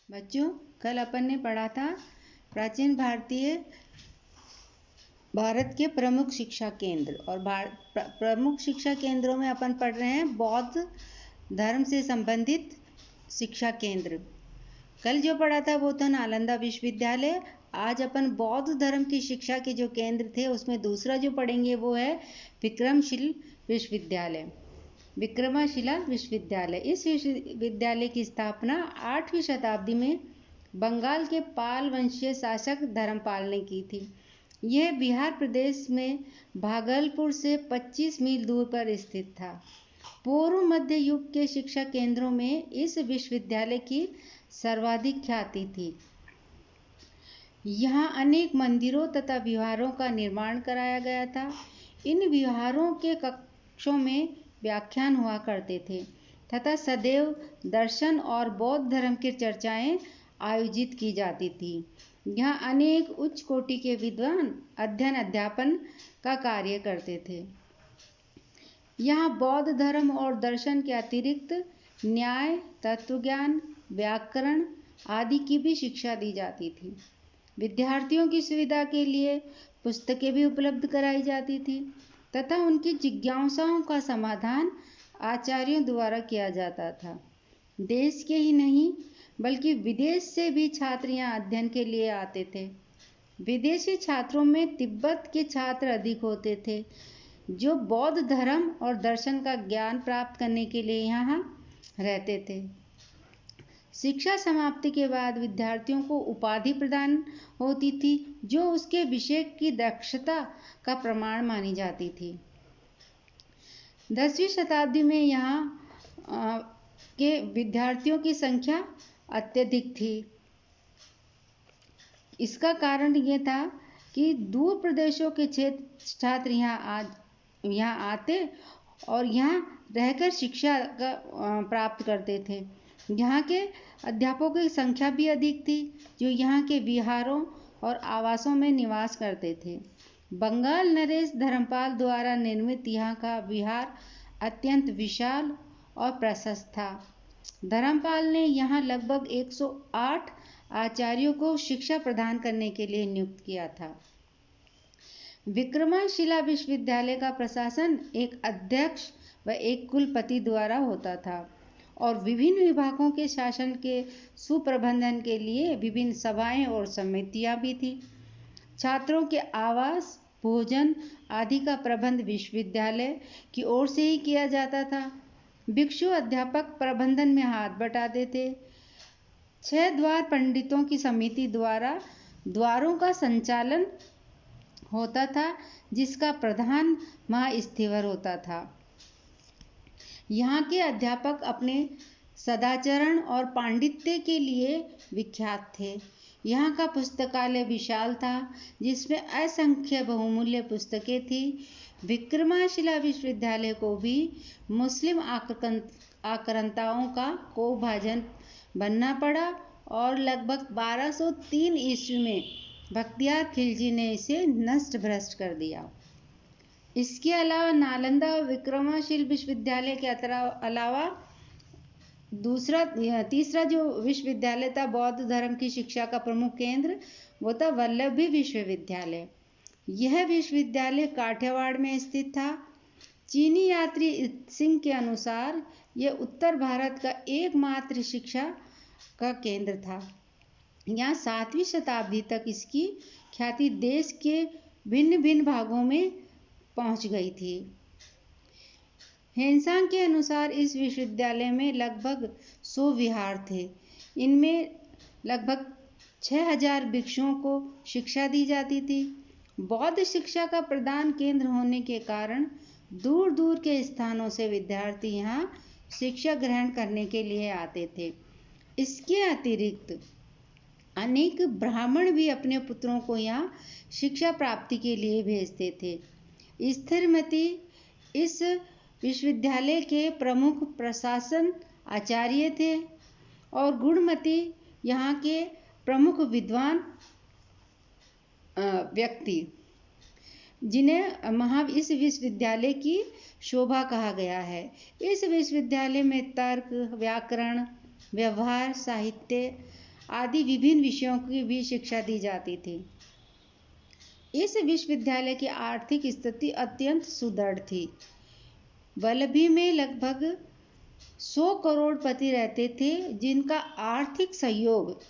बच्चों, कल अपन ने पढ़ा था प्राचीन भारत के प्रमुख शिक्षा केंद्र। और प्रमुख शिक्षा केंद्रों में अपन पढ़ रहे हैं बौद्ध धर्म से संबंधित शिक्षा केंद्र। कल जो पढ़ा था वो था नालंदा विश्वविद्यालय। आज अपन बौद्ध धर्म की शिक्षा के जो केंद्र थे उसमें दूसरा जो पढ़ेंगे वो है विक्रमशिला विश्वविद्यालय। इस विश्वविद्यालय की स्थापना 8वीं शताब्दी में बंगाल के पाल वंशीय शासक धर्मपाल ने की थी। यह बिहार प्रदेश में भागलपुर से 25 मील दूर पर स्थित था। पूर्व मध्य युग के शिक्षा केंद्रों में इस विश्वविद्यालय की सर्वाधिक ख्याति थी। यहाँ अनेक मंदिरों तथा विहारों का निर्माण कराया गया था। इन विहारों के कक्षों में व्याख्यान हुआ करते थे तथा सदैव दर्शन और बौद्ध धर्म की चर्चाएं आयोजित की जाती थी। यहाँ अनेक उच्च कोटि के विद्वान अध्ययन अध्यापन का कार्य करते थे। यहाँ बौद्ध धर्म और दर्शन के अतिरिक्त न्याय, तत्वज्ञान, व्याकरण आदि की भी शिक्षा दी जाती थी। विद्यार्थियों की सुविधा के लिए पुस्तकें भी उपलब्ध कराई जाती थी तथा उनकी जिज्ञासाओं का समाधान आचार्यों द्वारा किया जाता था। देश के ही नहीं बल्कि विदेश से भी छात्र यहाँ अध्ययन के लिए आते थे। विदेशी छात्रों में तिब्बत के छात्र अधिक होते थे जो बौद्ध धर्म और दर्शन का ज्ञान प्राप्त करने के लिए यहाँ रहते थे। शिक्षा समाप्ति के बाद विद्यार्थियों को उपाधि प्रदान होती थी जो उसके विषय की दक्षता का प्रमाण मानी जाती थी। 10वीं शताब्दी में यहाँ के विद्यार्थियों की संख्या अत्यधिक थी। इसका कारण ये था कि दूर प्रदेशों के छात्र यहाँ आते और यहाँ रहकर शिक्षा प्राप्त करते थे। यहाँ के अध्यापकों की संख्या भी अधिक थी जो यहाँ के विहारों और आवासों में निवास करते थे। बंगाल नरेश धर्मपाल द्वारा निर्मित यहाँ का विहार अत्यंत विशाल और प्रशस्त था। धर्मपाल ने यहाँ लगभग 108 आचार्यों को शिक्षा प्रदान करने के लिए नियुक्त किया था। विक्रमशिला विश्वविद्यालय का प्रशासन एक अध्यक्ष व एक कुलपति द्वारा होता था और विभिन्न विभागों के शासन के सुप्रबंधन के लिए विभिन्न सभाएं और समितियां भी थी। छात्रों के आवास, भोजन आदि का प्रबंध विश्वविद्यालय की ओर से ही किया जाता था। भिक्षु अध्यापक प्रबंधन में हाथ बटाते थे। 6 द्वार पंडितों की समिति द्वारा द्वारों का संचालन होता था जिसका प्रधान महास्थविर होता था। यहाँ के अध्यापक अपने सदाचरण और पांडित्य के लिए विख्यात थे। यहाँ का पुस्तकालय विशाल था जिसमें असंख्य बहुमूल्य पुस्तकें थी। विक्रमशिला विश्वविद्यालय को भी मुस्लिम आक्रांताओं का कोपभाजन बनना पड़ा और लगभग 1203 ईस्वी में बख्तियार खिलजी ने इसे नष्ट भ्रष्ट कर दिया। इसके अलावा नालंदा और विक्रमशिला विश्वविद्यालय के अलावा तीसरा जो विश्वविद्यालय था बौद्ध धर्म की शिक्षा का प्रमुख केंद्र वो था वल्लभी विश्वविद्यालय। यह विश्वविद्यालय काठियावाड़ में स्थित था। चीनी यात्री सिंह के अनुसार यह उत्तर भारत का एकमात्र शिक्षा का केंद्र था। यहाँ 7वीं शताब्दी तक इसकी ख्याति देश के भिन्न भिन्न भागों में पहुंच गई थी। हेनसांग के अनुसार इस विश्वविद्यालय में लगभग 100 विहार थे। इनमें लगभग 6000 भिक्षुओं को शिक्षा दी जाती थी। बौद्ध शिक्षा का प्रधान केंद्र होने के कारण दूर दूर के स्थानों से विद्यार्थी यहाँ शिक्षा ग्रहण करने के लिए आते थे। इसके अतिरिक्त अनेक ब्राह्मण भी अपने पुत्रों को यहाँ शिक्षा प्राप्ति के लिए भेजते थे। स्थिरमती इस विश्वविद्यालय के प्रमुख प्रशासन आचार्य थे और गुणमती यहाँ के प्रमुख विद्वान व्यक्ति जिन्हें इस विश्वविद्यालय की शोभा कहा गया है। इस विश्वविद्यालय में तर्क, व्याकरण, व्यवहार, साहित्य आदि विभिन्न विषयों की भी शिक्षा दी जाती थी। इस विश्वविद्यालय की आर्थिक स्थिति अत्यंत सुदृढ़ थी। वल्लभी में लगभग 100 करोड़पति रहते थे, जिनका आर्थिक सहयोग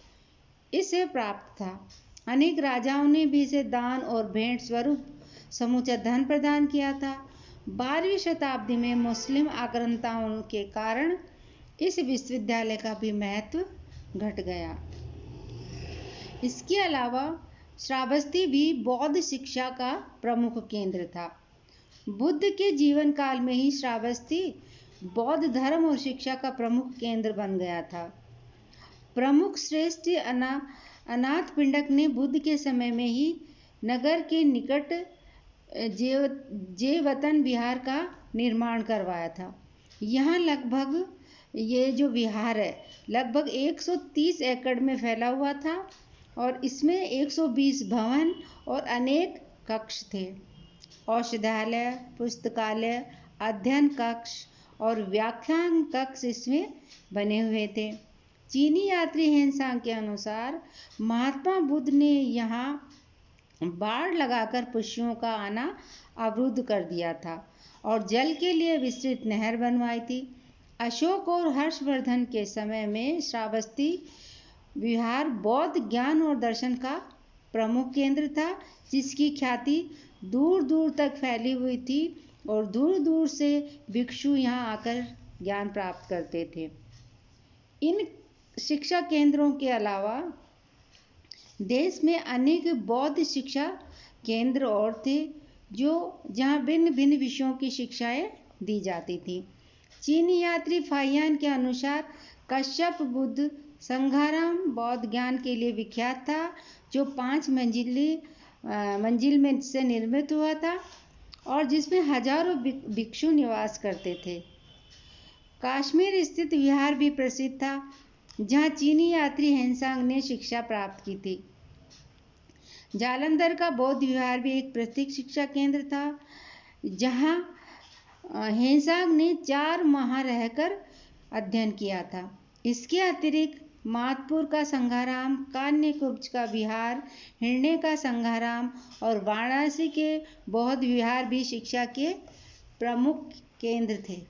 इसे प्राप्त था। अनेक राजाओं ने भी इसे दान और भेंट स्वरूप समूचा धन प्रदान किया था। 12वीं शताब्दी में मुस्लिम आक्रांताओं के कारण इस विश्वविद्यालय का भी महत्व घट गया। इसके अलावा श्रावस्ती भी बौद्ध शिक्षा का प्रमुख केंद्र था। बुद्ध के जीवन काल में ही श्रावस्ती बौद्ध धर्म और शिक्षा का प्रमुख केंद्र बन गया था। प्रमुख श्रेष्ठ अनाथ पिंडक ने बुद्ध के समय में ही नगर के निकट जेवतन विहार का निर्माण करवाया था। यहाँ लगभग ये जो विहार है लगभग 130 एकड़ में फैला हुआ था और इसमें 120 भवन और अनेक कक्ष थे। औषधालय, पुस्तकालय, अध्ययन कक्ष और व्याख्यान कक्ष इसमें बने हुए थे। चीनी यात्री हेनसांग के अनुसार महात्मा बुद्ध ने यहाँ बाड़ लगाकर पशुओं का आना अवरुद्ध कर दिया था और जल के लिए विस्तृत नहर बनवाई थी। अशोक और हर्षवर्धन के समय में श्रावस्ती विहार बौद्ध ज्ञान और दर्शन का प्रमुख केंद्र था, जिसकी ख्याति दूर दूर तक फैली हुई थी और दूर दूर से भिक्षु यहाँ आकर ज्ञान प्राप्त करते थे। इन शिक्षा केंद्रों के अलावा देश में अनेक बौद्ध शिक्षा केंद्र और थे जहाँ भिन्न भिन्न विषयों की शिक्षाएं दी जाती थी। चीनी यात्री फाहियान के अनुसार कश्यप बुद्ध संघाराम बौद्ध ज्ञान के लिए विख्यात था, जो 5 मंजिल में से निर्मित हुआ था और जिसमें हजारों भिक्षु निवास करते थे। कश्मीर स्थित विहार भी प्रसिद्ध था, जहाँ चीनी यात्री हेनसांग ने शिक्षा प्राप्त की थी। जालंधर का बौद्ध विहार भी एक प्रसिद्ध शिक्षा केंद्र था, जहाँ हेनसांग ने 4 माह रहकर अध्ययन किया था। इसके अतिरिक्त माधपुर का संघाराम, कान्यकुब्ज का विहार, हिरण्य का संघाराम और वाराणसी के बौद्ध विहार भी शिक्षा के प्रमुख केंद्र थे।